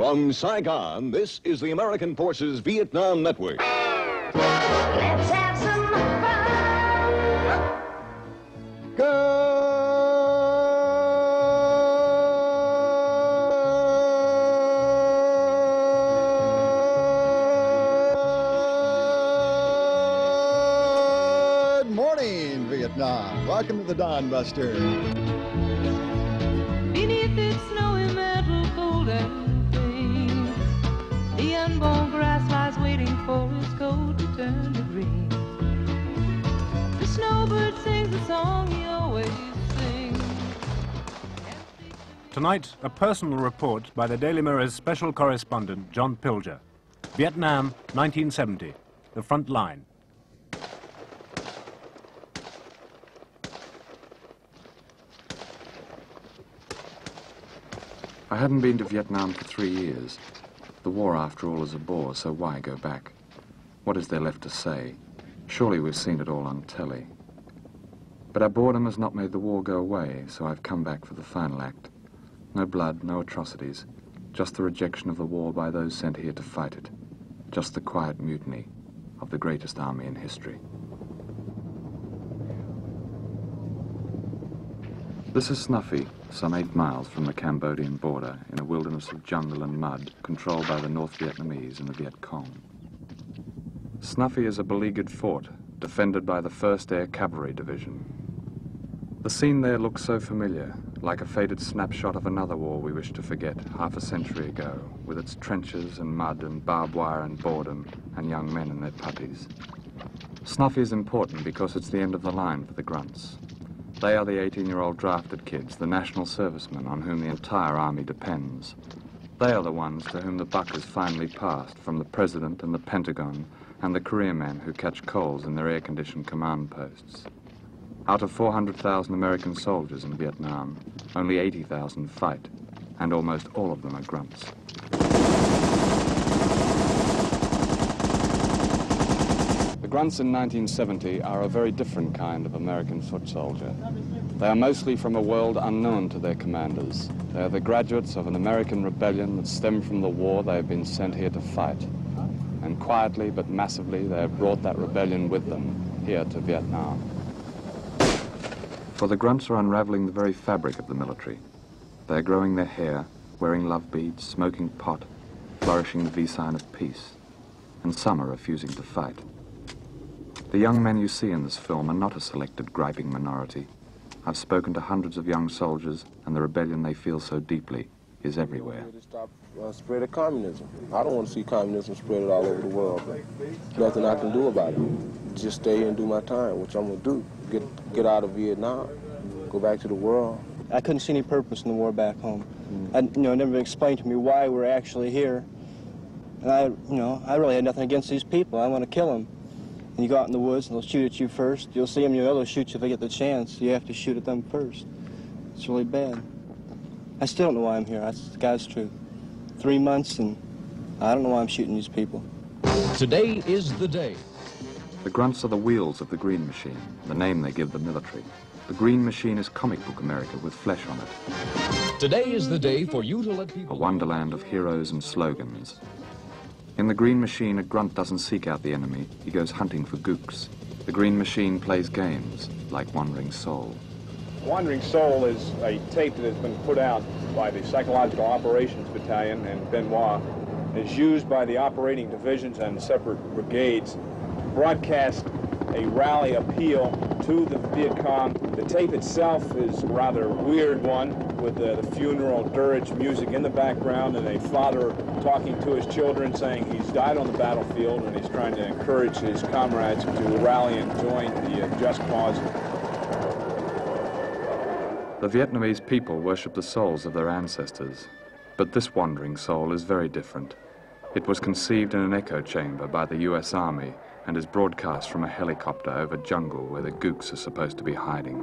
From Saigon, this is the American Forces Vietnam Network. Let's have some fun. Good morning, Vietnam. Welcome to the Dawn Buster. Beneath its snowy mantle cold and clean, the unborn grass lies waiting for its coat to turn to green. The snowbird sings the song he always sings. Tonight, a personal report by the Daily Mirror's special correspondent, John Pilger. Vietnam, 1970, the front line. I hadn't been to Vietnam for 3 years. The war, after all, is a bore, so why go back? What is there left to say? Surely we've seen it all on telly. But our boredom has not made the war go away, so I've come back for the final act. No blood, no atrocities, just the rejection of the war by those sent here to fight it. Just the quiet mutiny of the greatest army in history. This is Snuffy, some 8 miles from the Cambodian border, in a wilderness of jungle and mud, controlled by the North Vietnamese and the Viet Cong. Snuffy is a beleaguered fort, defended by the 1st Air Cavalry Division. The scene there looks so familiar, like a faded snapshot of another war we wish to forget half a century ago, with its trenches and mud and barbed wire and boredom and young men and their puppies. Snuffy is important because it's the end of the line for the grunts. They are the 18-year-old drafted kids, the national servicemen on whom the entire army depends. They are the ones to whom the buck has finally passed, from the President and the Pentagon and the career men who catch colds in their air-conditioned command posts. Out of 400,000 American soldiers in Vietnam, only 80,000 fight, and almost all of them are grunts. The grunts in 1970 are a very different kind of American foot soldier. They are mostly from a world unknown to their commanders. They are the graduates of an American rebellion that stemmed from the war they have been sent here to fight. And quietly but massively they have brought that rebellion with them here to Vietnam. For the grunts are unraveling the very fabric of the military. They are growing their hair, wearing love beads, smoking pot, flourishing the V-sign of peace. And some are refusing to fight. The young men you see in this film are not a selected, griping minority. I've spoken to hundreds of young soldiers, and the rebellion they feel so deeply is everywhere. To stop spread of communism. I don't want to see communism spread all over the world, but nothing I can do about it. Just stay here and do my time, which I'm going to do. Get out of Vietnam, go back to the world. I couldn't see any purpose in the war back home. It never been explained to me why we're actually here. And I really had nothing against these people. I want to kill them. And you go out in the woods and they'll shoot at you first. You'll see them, they'll shoot you if they get the chance. You have to shoot at them first. It's really bad. I still don't know why I'm here. That's the God's truth. 3 months and I don't know why I'm shooting these people. Today is the day. The grunts are the wheels of the Green Machine, the name they give the military. The Green Machine is comic book America with flesh on it. Today is the day for you to let A people... wonderland of heroes and slogans. In the Green Machine, a grunt doesn't seek out the enemy, he goes hunting for gooks. The Green Machine plays games, like Wandering Soul. Wandering Soul is a tape that has been put out by the Psychological Operations Battalion in Benoit. It's used by the operating divisions and separate brigades to broadcast a rally appeal to the Viet Cong. The tape itself is a rather weird one, with the funeral dirge music in the background and a father talking to his children saying he's died on the battlefield and he's trying to encourage his comrades to rally and join the just cause. The Vietnamese people worship the souls of their ancestors, but this wandering soul is very different. It was conceived in an echo chamber by the US Army and is broadcast from a helicopter over jungle where the gooks are supposed to be hiding.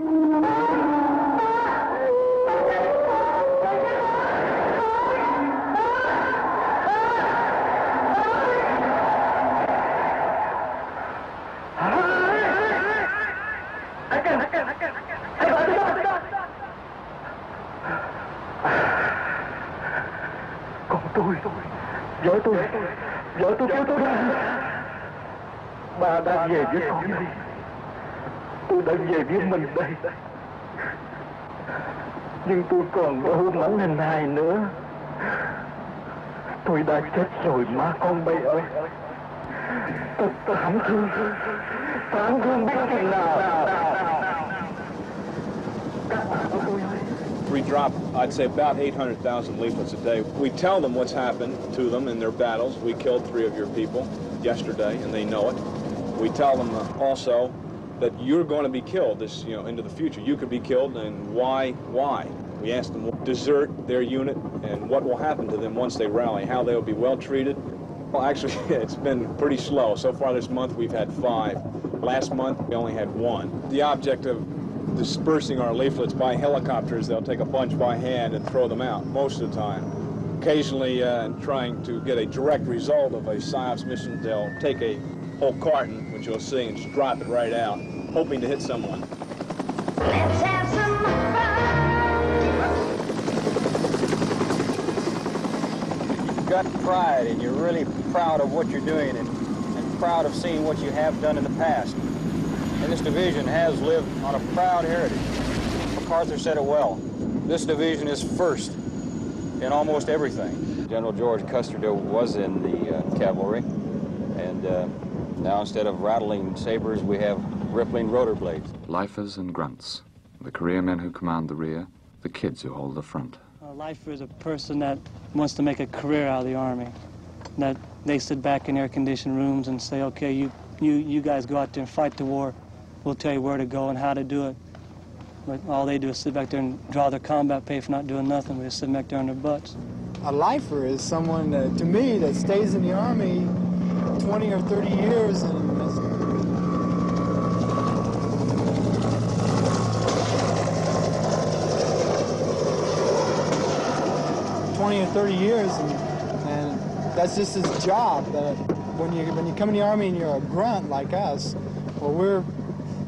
Vợ tôi kêu tôi ra. Bà đã về với con đi. Tôi đã về với mình đây. Nhưng tôi còn đâu mẫn hình hài nữa. Tôi đã chết rồi má con bay ơi. Tôi thảm thương biết chừng nào. We drop, I'd say, about 800,000 leaflets a day. We tell them what's happened to them in their battles. We killed 3 of your people yesterday, and they know it. We tell them also that you're going to be killed into the future. You could be killed, and why? We ask them to desert their unit and what will happen to them once they rally, how they will be well treated. Well, actually, it's been pretty slow. So far this month, we've had 5. Last month, we only had 1. The object of dispersing our leaflets by helicopters, they'll take a bunch by hand and throw them out most of the time. Occasionally, trying to get a direct result of a PSYOPS mission, they'll take a whole carton, which you'll see, and just drop it right out, hoping to hit someone. Let's have some fun. You've got pride, and you're really proud of what you're doing and proud of seeing what you have done in the past. And this division has lived on a proud heritage. MacArthur said it well. This division is first in almost everything. General George Custer was in the cavalry, and now instead of rattling sabers, we have rippling rotor blades. Lifers and grunts, the career men who command the rear, the kids who hold the front. A lifer is a person that wants to make a career out of the Army. That they sit back in air-conditioned rooms and say, okay, you guys go out there and fight the war. We'll tell you where to go and how to do it. But all they do is sit back there and draw their combat pay for not doing nothing. We just sit back there on their butts. A lifer is someone, to me, that stays in the Army 20 or 30 years and 20 or 30 years, and that's just his job. When you come in the Army and you're a grunt like us, well, we're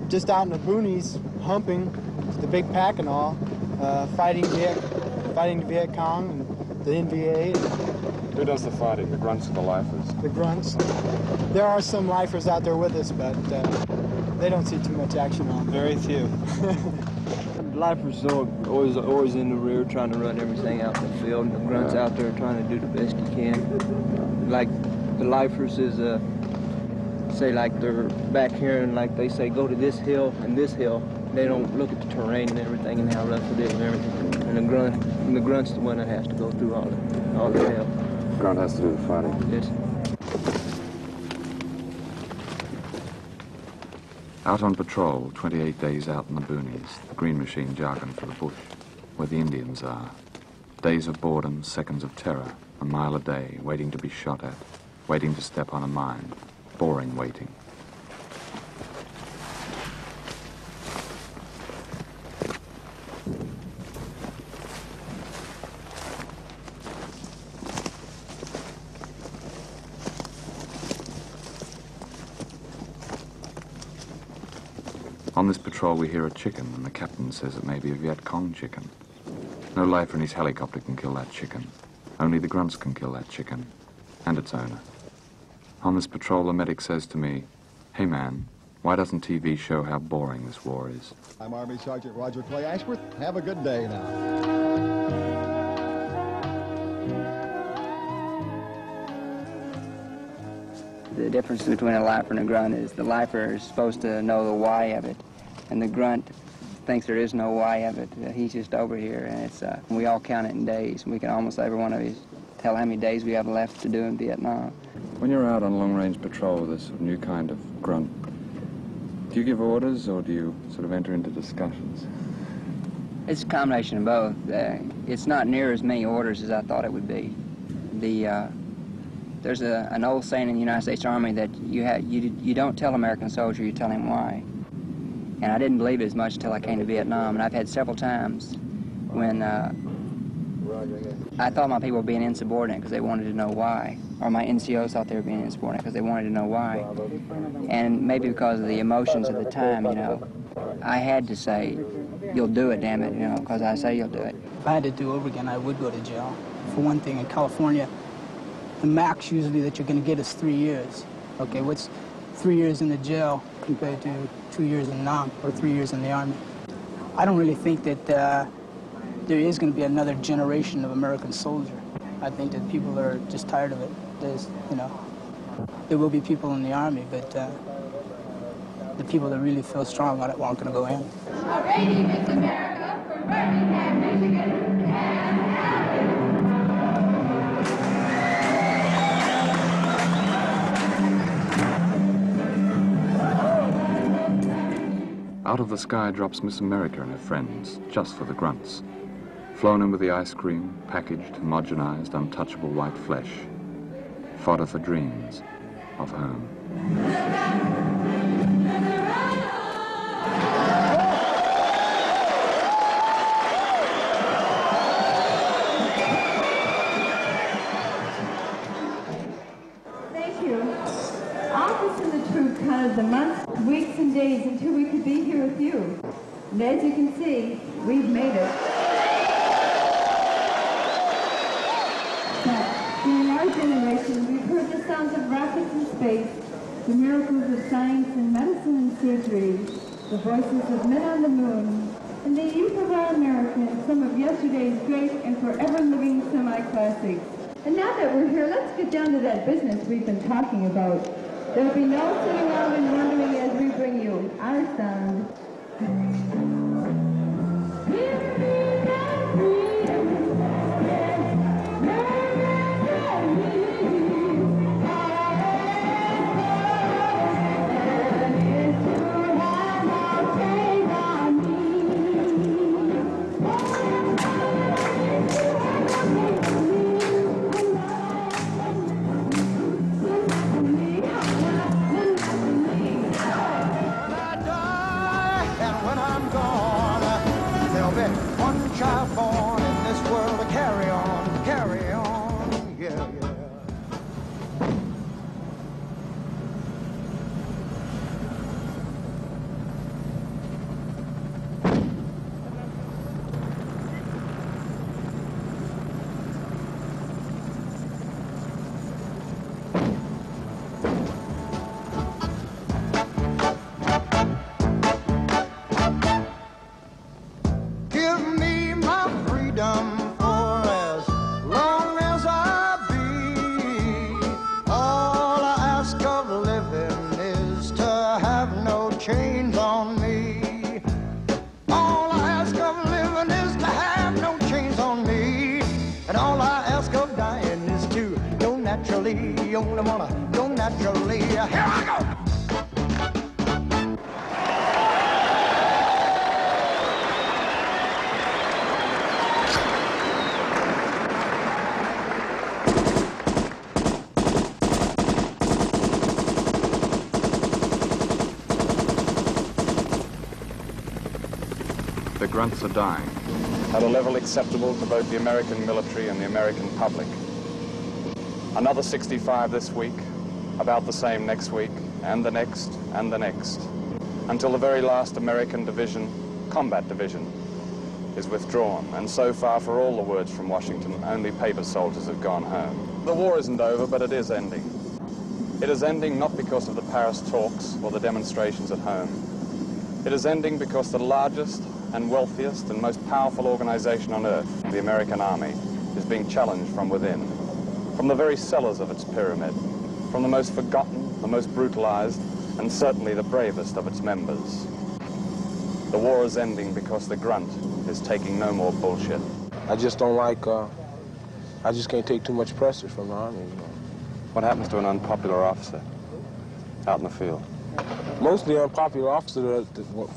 just out in the boonies, humping the big pack and all, fighting the Viet Cong and the NVA. Who does the fighting, the grunts or the lifers? The grunts. There are some lifers out there with us, but they don't see too much action on. Very few. Lifers are always in the rear trying to run everything out in the field. The grunts out there trying to do the best you can. Like the lifers is say like they're back here and like they say go to this hill and this hill. They don't look at the terrain and everything and how rough it is and everything. And the grunt's the one that has to go through all the hell. Grunt has to do the fighting. Yes. Out on patrol, 28 days out in the boonies, the green machine jargon for the bush, where the Indians are. Days of boredom, seconds of terror, a mile a day, waiting to be shot at, waiting to step on a mine, boring waiting. On this patrol we hear a chicken, and the captain says it may be a Viet Cong chicken. No lifer in his helicopter can kill that chicken. Only the grunts can kill that chicken, and its owner. On this patrol, the medic says to me, "Hey man, why doesn't TV show how boring this war is?" I'm Army Sergeant Roger Clay Ashworth. Have a good day now. The difference between a lifer and a grunt is the lifer is supposed to know the why of it, and the grunt thinks there is no why of it. He's just over here, and it's we all count it in days. We can almost every one of us tell how many days we have left to do in Vietnam. When you're out on long-range patrol with this new kind of grunt, do you give orders or do you sort of enter into discussions? It's a combination of both. It's not near as many orders as I thought it would be. There's an old saying in the United States Army that you don't tell an American soldier, you tell him why. And I didn't believe it as much until I came to Vietnam, and I've had several times when I thought my people were being insubordinate because they wanted to know why, or my NCOs thought they were being insubordinate because they wanted to know why. And maybe because of the emotions of the time, you know, I had to say, "You'll do it, damn it," you know, because I say you'll do it. If I had to do over again, I would go to jail. For one thing, in California, the max usually that you're going to get is 3 years. Okay, what's 3 years in the jail compared to 2 years in NAM or 3 years in the Army? I don't really think that there is going to be another generation of American soldier. I think that people are just tired of it. There's, you know, there will be people in the Army, but the people that really feel strong aren't going to go in. Alrighty, Miss America from Birmingham, Michigan, and Out of the sky drops Miss America and her friends, just for the grunts. Flown in with the ice cream, packaged, homogenized, untouchable white flesh. Fodder for dreams of home. Thank you. Office and the troop counted the months, weeks, and days until we could be here with you. And as you can see, we've made it. But in our generation, we've heard the sounds of rockets in space, the miracles of science and medicine and surgery, the voices of men on the moon, and the youth of our America and some of yesterday's great and forever living semi-classics. And now that we're here, let's get down to that business we've been talking about. There'll be no sitting around and wondering as we bring you our sound. You only wanna go naturally. Here I go! The grunts are dying. At a level acceptable to both the American military and the American public. Another 65 this week, about the same next week, and the next, and the next, until the very last American division, combat division, is withdrawn. And so far, for all the words from Washington, only paper soldiers have gone home. The war isn't over, but it is ending. It is ending not because of the Paris talks or the demonstrations at home. It is ending because the largest and wealthiest and most powerful organization on earth, the American Army, is being challenged from within. From the very cellars of its pyramid, from the most forgotten, the most brutalized, and certainly the bravest of its members. The war is ending because the grunt is taking no more bullshit. I just don't like, I just can't take too much pressure from the Army, you know. What happens to an unpopular officer out in the field? Mostly unpopular officers,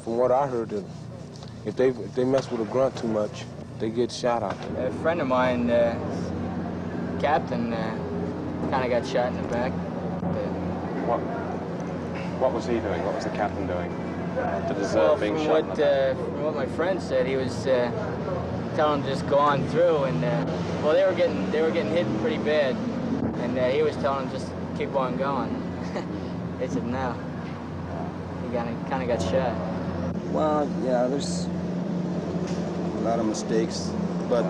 from what I heard, if they mess with a grunt too much, they get shot out there. A friend of mine, captain, kind of got shot in the back. What was he doing? What was the captain doing to deserve being shot in the back? From what my friend said, he was telling them to just go on through, and well, they were getting hit pretty bad, and he was telling them just keep on going. They said no. He kind of got shot. Well, yeah, there's a lot of mistakes, but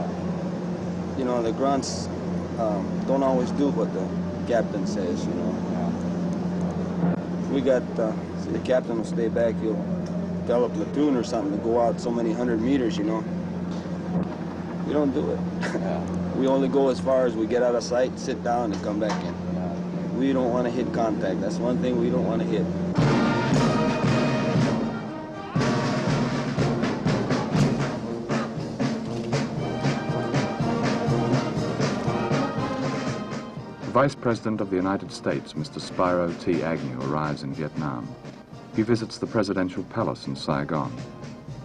you know, the grunts, don't always do what the captain says, you know. We got, see, the captain will stay back, he'll tell a platoon or something to go out so many 100 meters, you know. We don't do it. We only go as far as we get out of sight, sit down, and come back in. We don't want to hit contact. That's one thing we don't want to hit. The Vice President of the United States, Mr. Spyro T. Agnew, arrives in Vietnam. He visits the presidential palace in Saigon.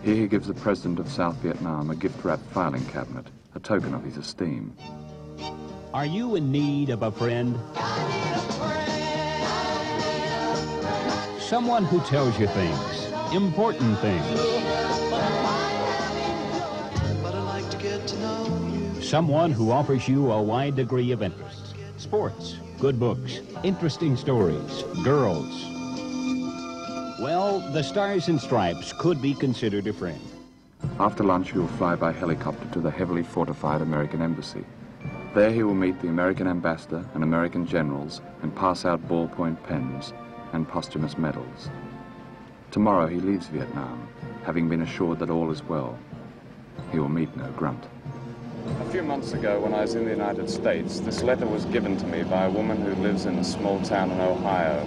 Here he gives the President of South Vietnam a gift-wrapped filing cabinet, a token of his esteem. Are you in need of a friend? Someone who tells you things, important things. Someone who offers you a wide degree of interests. Sports, good books, interesting stories, girls. Well, the Stars and Stripes could be considered a friend. After lunch, he will fly by helicopter to the heavily fortified American embassy. There he will meet the American ambassador and American generals and pass out ballpoint pens and posthumous medals. Tomorrow he leaves Vietnam, having been assured that all is well. He will meet no grunt. A few months ago, when I was in the United States, this letter was given to me by a woman who lives in a small town in Ohio.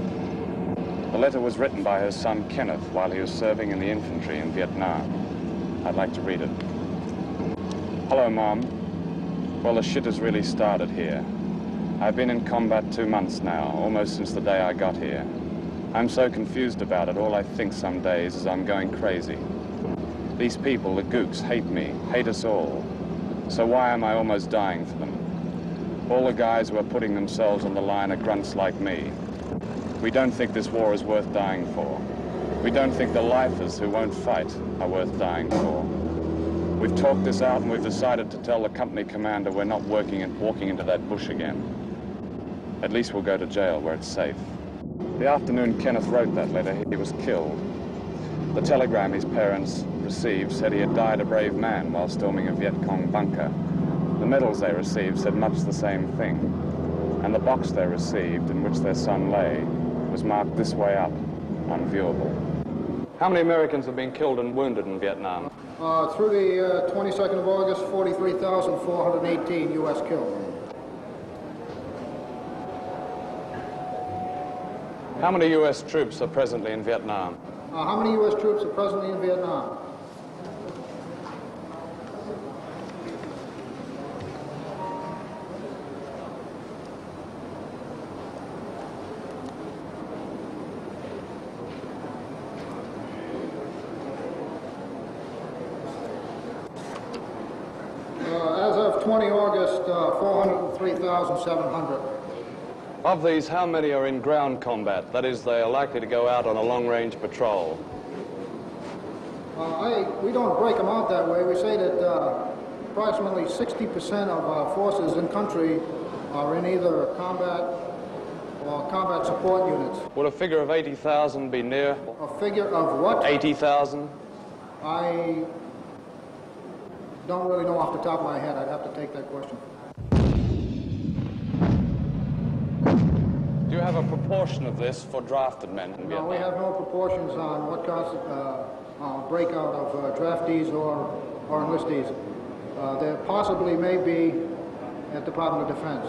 The letter was written by her son Kenneth while he was serving in the infantry in Vietnam. I'd like to read it. Hello, Mom. Well, the shit has really started here. I've been in combat 2 months now, almost since the day I got here. I'm so confused about it, all I think some days is I'm going crazy. These people, the gooks, hate me, hate us all. So why am I almost dying for them? All the guys who are putting themselves on the line are grunts like me. We don't think this war is worth dying for. We don't think the lifers who won't fight are worth dying for. We've talked this out and we've decided to tell the company commander we're not walking into that bush again. At least we'll go to jail where it's safe. The afternoon Kenneth wrote that letter, he was killed. The telegram his parents received said he had died a brave man while storming a Viet Cong bunker. The medals they received said much the same thing. And the box they received, in which their son lay, was marked this way up, unviewable. How many Americans have been killed and wounded in Vietnam? Through the 22nd of August, 43,418 U.S. killed. How many U.S. troops are presently in Vietnam? How many U.S. troops are presently in Vietnam? As of 20 August, 403,700. Of these, how many are in ground combat? That is, they are likely to go out on a long-range patrol. We don't break them out that way. We say that approximately 60% of our forces in country are in either combat or combat support units. Would a figure of 80,000 be near? A figure of what? 80,000? I don't really know off the top of my head. I'd have to take that question. Do you have a proportion of this for drafted men in Vietnam? No, we have no proportions on what constitutes breakout of draftees or enlistees. There possibly may be at the Department of Defense.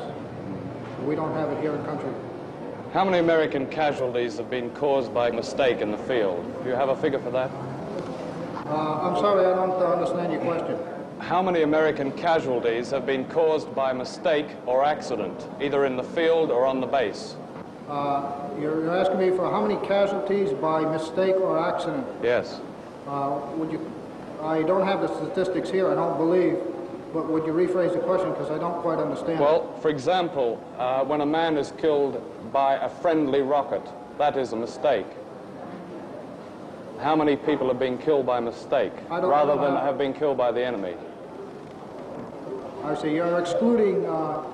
We don't have it here in country. How many American casualties have been caused by mistake in the field? Do you have a figure for that? I'm sorry, I don't understand your question. How many American casualties have been caused by mistake or accident, either in the field or on the base? You're asking me for how many casualties by mistake or accident? Yes. I don't have the statistics here, I don't believe, but would you rephrase the question because I don't quite understand. Well, for example, when a man is killed by a friendly rocket, that is a mistake. How many people have been killed by mistake rather than have been killed by the enemy? I see. You're excluding.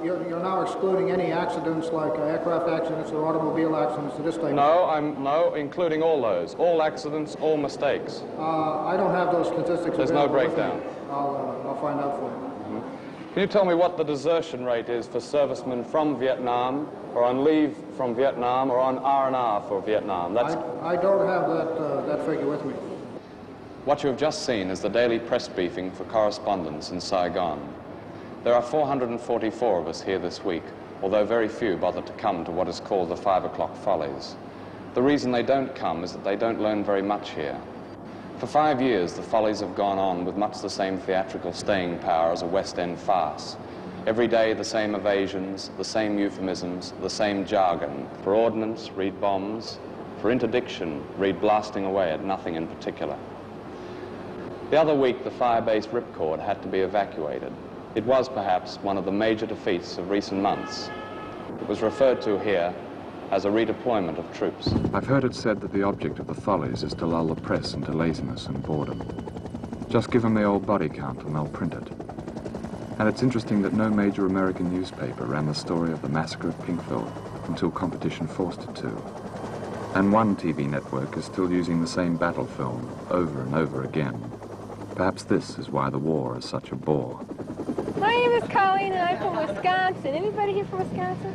You're now excluding any accidents like aircraft accidents or automobile accidents of this type. No, including all those, all accidents, all mistakes. I don't have those statistics. There's no breakdown. I'll find out for you. Can you tell me what the desertion rate is for servicemen from Vietnam, or on leave from Vietnam, or on R&R for Vietnam? I don't have that figure with me. What you have just seen is the daily press briefing for correspondents in Saigon. There are 444 of us here this week, although very few bother to come to what is called the 5 o'clock follies. The reason they don't come is that they don't learn very much here. For 5 years, the follies have gone on with much the same theatrical staying power as a West End farce. Every day, the same evasions, the same euphemisms, the same jargon. For ordnance, read bombs. For interdiction, read blasting away at nothing in particular. The other week, the firebase ripcord had to be evacuated. It was perhaps one of the major defeats of recent months. It was referred to here as a redeployment of troops. I've heard it said that the object of the follies is to lull the press into laziness and boredom. Just give them the old body count and they'll print it. And it's interesting that no major American newspaper ran the story of the massacre of Pinkville until competition forced it to. And one TV network is still using the same battle film over and over again. Perhaps this is why the war is such a bore. My name is Colleen and I'm from Wisconsin. Anybody here from Wisconsin?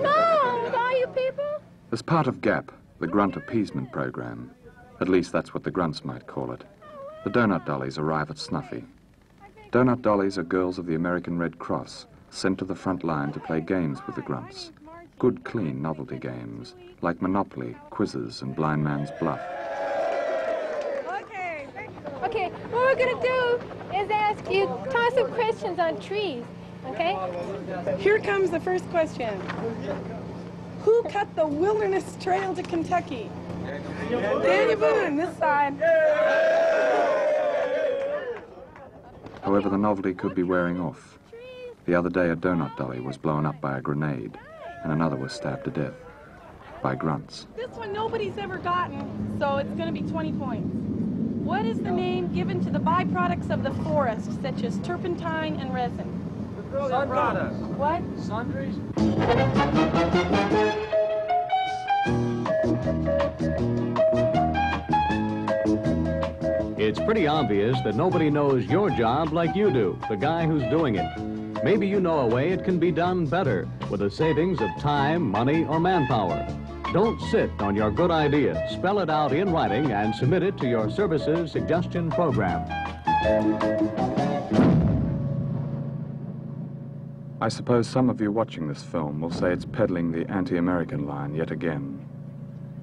No, with all you people? As part of GAP, the Grunt Appeasement Program, at least that's what the grunts might call it, the donut dollies arrive at Snuffy. Donut dollies are girls of the American Red Cross, sent to the front line to play games with the grunts. Good, clean novelty games, like Monopoly, Quizzes, and Blind Man's Bluff. Okay, what we're going to do is ask you, toss some questions on trees, okay? Here comes the first question. Who cut the wilderness trail to Kentucky? Danny Boone, this side. However, the novelty could be wearing off. The other day, a donut dolly was blown up by a grenade, and another was stabbed to death by grunts. This one nobody's ever gotten, so it's going to be 20 points. What is the name given to the byproducts of the forest, such as turpentine and resin? Sundries. What? Sundries. It's pretty obvious that nobody knows your job like you do, the guy who's doing it. Maybe you know a way it can be done better, with a savings of time, money, or manpower. Don't sit on your good idea. Spell it out in writing and submit it to your services suggestion program. I suppose some of you watching this film will say it's peddling the anti-American line yet again.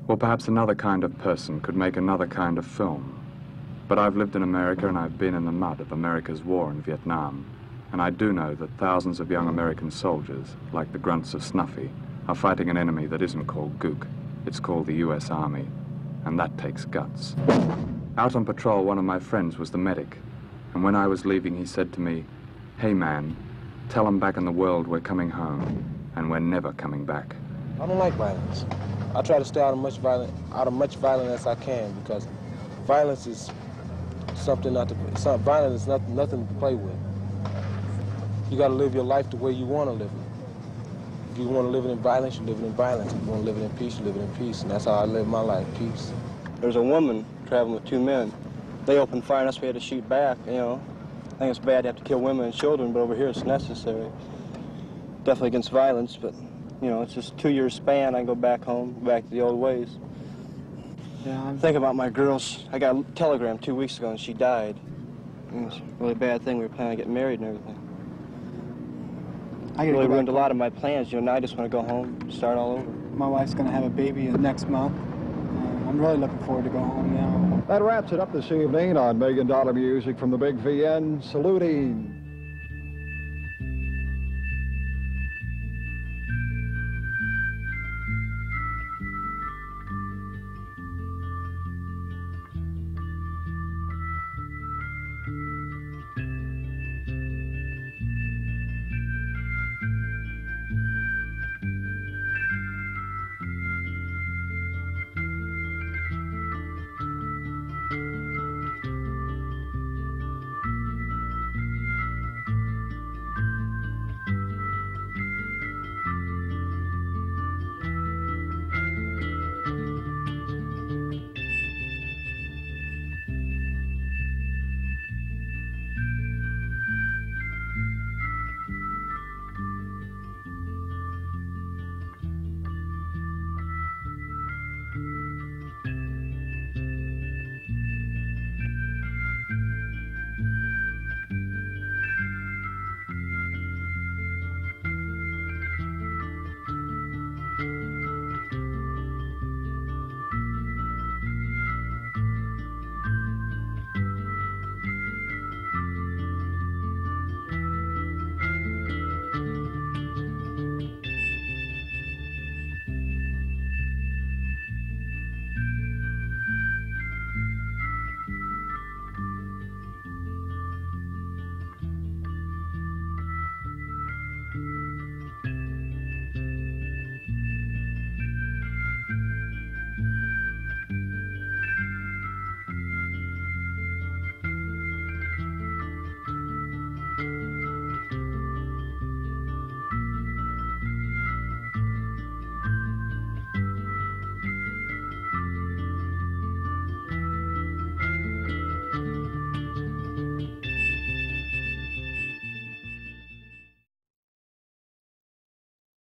Or perhaps another kind of person could make another kind of film. But I've lived in America and I've been in the mud of America's war in Vietnam. And I do know that thousands of young American soldiers, like the grunts of Snuffy, are fighting an enemy that isn't called Gook. It's called the U.S. Army. And that takes guts. Out on patrol, one of my friends was the medic. And when I was leaving, he said to me, "Hey man, tell them back in the world we're coming home. And we're never coming back." I don't like violence. I try to stay out of much violence as I can, because violence is something violence is nothing to play with. You got to live your life the way you want to live it. If you want to live it in violence, you live it in violence. If you want to live it in peace, you live it in peace. And that's how I live my life, peace. There's a woman traveling with two men. They opened fire on us, we had to shoot back, you know. I think it's bad to have to kill women and children, but over here it's necessary. Definitely against violence, but, you know, it's just a 2-year span. I can go back home, back to the old ways. Yeah, I'm thinking about my girls. I got a telegram 2 weeks ago and she died. And it's a really bad thing. We were planning on getting married and everything. I really ruined a lot of my plans. You know, now I just want to go home, start all over. My wife's going to have a baby next month. I'm really looking forward to going home now. That wraps it up this evening on $1 Million Music from the Big VN, saluting